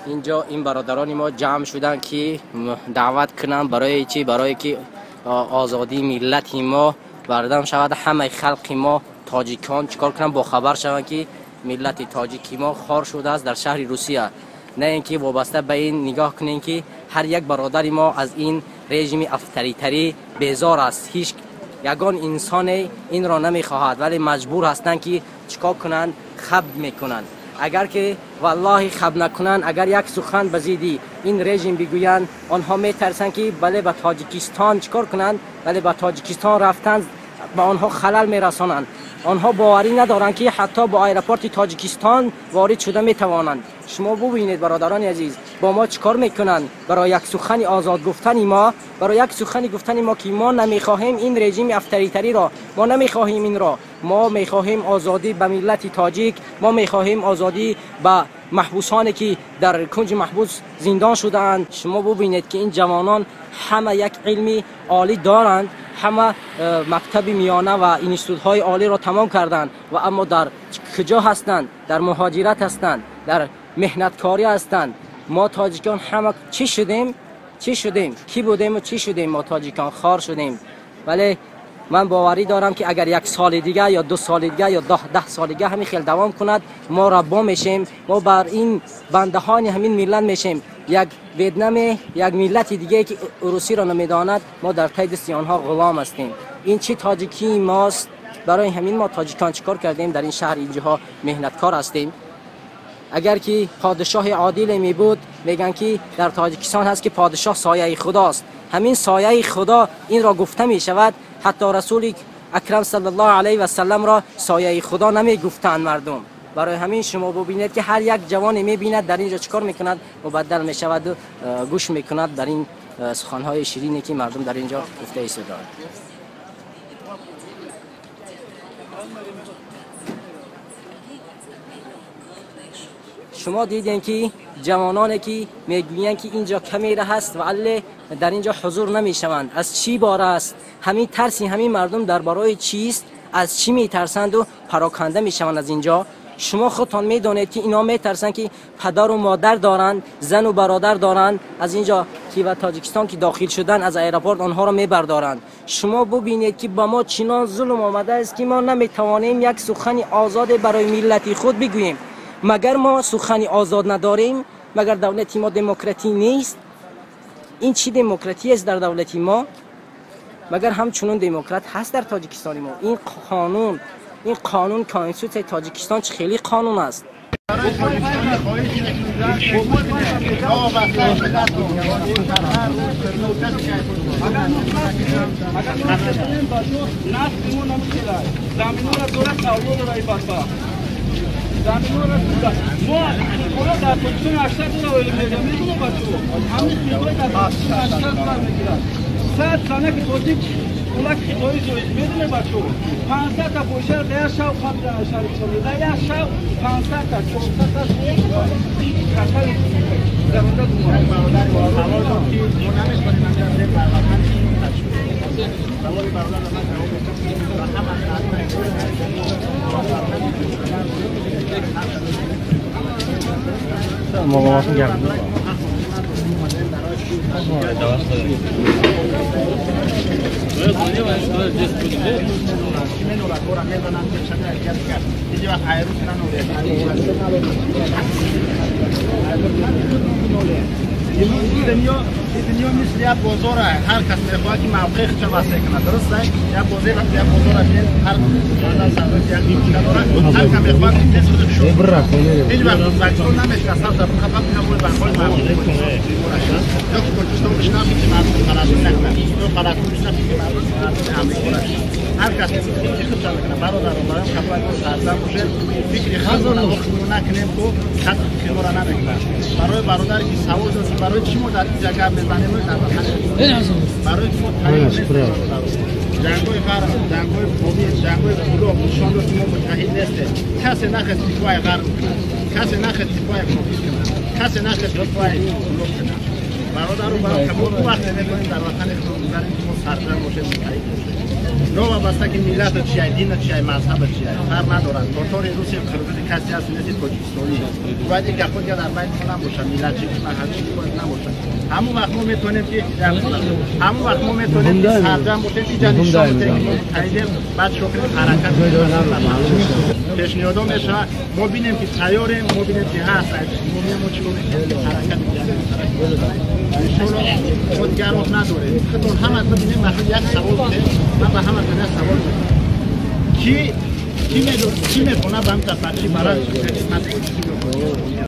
اینجا این برادران ما جمع شدن که دعوت کنن برای چی؟ برای که آزادی ملت ما بردم شود. همه خلق ما تاجیکان چیکار کنن؟ با خبر شون که ملت تاجیکی ما خار شده است در شهر روسیه. نه اینکه وابسته به این نگاه کنین که هر یک برادر ما از این رژیم افتریتری بیزار است. هیچ یگان انسان این را نمیخواهد، ولی مجبور هستند که چیکار کنند؟ خب میکنند. اگر که والله خب نکنند، اگر یک سخن بزیدی این رژیم بگویند، آنها میترسند که بله به تاجیکستان چیکار کنند؟ بله به تاجیکستان رفتن به آنها خلل میرسانند. آنها باوری ندارند که حتی با ایرپورت تاجیکستان وارد شده میتوانند. شما ببینید برادران عزیز، با ما چیکار میکنند؟ برای یک سخن آزاد گفتن ما، برای یک سخن گفتن ما که ما نمیخواهیم این رژیم افتریتری را، ما نمیخواهیم این را، ما میخواهیم آزادی به ملت تاجیک، ما میخواهیم آزادی به محبوسانی که در کنج محبوس زندان شدند. شما ببینید که این جوانان همه یک علمی عالی دارند، همه مکتب میانه و انستیتوت‌های عالی را تمام کردند و اما در کجا هستند؟ در مهاجرت هستند، در مهنتکاری هستند. ما تاجیکان همه چی شدیم؟ چی شدیم؟ کی بودیم و چی شدیم؟ ما تاجیکان خار شدیم. ولی من باوری دارم که اگر یک سال دیگه یا 2 سال دیگه یا 10 سال دیگه همین خیلی دوام کند، ما ربا میشیم، ما بر این بندهان همین ملت میشیم. یک ویتنام، یک ملت دیگه که روسی را نمیداند، ما در پی دست آنها غلام هستیم. این چی تاجیکی ماست؟ برای همین ما تاجیکان چیکار کردیم؟ در این شهر اینجاها مهنتکار هستیم. اگر که پادشاه عادل می بود، میگن که در تاجیکستان هست که پادشاه سایه خداست. همین سایه خدا این را گفته می شود. حتی رسول اکرم صلی الله علیه و سلم را سایه خدا نمی گفتند مردم. برای همین شما ببینید که هر یک جوانی میبیند در اینجا چیکار میکند؟ مبدل میشود و گوش میکند در این سخنهای شیرینی که مردم در اینجا گفته ایستادند. شما دیدین که جوانانی که میگویند که اینجا کمیره هست و علی در اینجا حضور نمیشوند. از چی باره است؟ همین ترسی همین مردم درباره چیست؟ از چی میترسند و پراکنده میشوند از اینجا؟ شما خودتان میدانید که اینا میترسند که پدر و مادر دارند، زن و برادر دارند، از اینجا که و تاجیکستان که داخل شدن از ایرپورت آنها را میبردارند. شما ببینید که با ما چنان ظلم آمده است که ما نمیتوانیم یک سخن آزاد برای ملت خود بگوییم. مگر ما سخن آزاد نداریم؟ مگر دولت ما دموکراتی نیست؟ این چی دموکراتی است در دولت ما؟ مگر همچنان دموکرات هست در تاجیکستان ما؟ این قانون کانستیتوسیون تاجیکستان چه خیلی قانون است. اونا که توی زوج میدونه بچو 500 تا پوشر در شاو خود شریک شده در یک شاو 500 تا 400 تا کسایی در اونجا دنیا مثل یک بازار هر کس میخواد که موقع خودش واسه کنه درست است یا بازار میل هر بازار سازد یک نیمه داره هر کس میخواد دست خودش شو هیچ وقت فاکتور نمیشه اصلا در خفاف نبود بر خود معمولی کنه یا که کجاست میشنم که مردم خلاصون نکنه تو خلاصون میشنم که مردم آمریکا هر کس خودش کنه برادران خفاف سازد باشه فکری خاص نکنیم تو خط خیمورا نمیکنه برادر کی سوال داشت برای چی ما در این جگه میزنیم برای چی ما جنگوی غرب جنگوی فوبی جنگوی بلوغ نشان داد ما متحد نیستیم کسی نخواست دفاع غرب کنه کسی نخواست دفاع فوبی کنه کسی نخواست دفاع بلوغ کنه برادر برای کمون وقت نمیکنیم در وطن خودمون میذاریم که ما سرزن باشیم متحد باشیم نه وابسته که ملت چیه دین چیه مذهب چیه فرق ندارد تاتار روسی قربت کسی هست نیست تاجیکستانی باید یک گپا در بین خودم باشه ملت چی مذهبی باید نباشه همون وقت ما میتونیم که همون وقت ما میتونیم که سرزن باشیم اینجا نشان بدیم متحدیم بعد شکر حرکت پیشنهاد میشه ما ببینیم که تیاریم ما ببینیم که هست ما میگیم چی حرکت می‌کنیم خود گرفت نداره خودمون هم از ببینیم مثلا یک سوال بوده من به هم از سوال کی میدونه کی میکنه به هم تفاعلی برای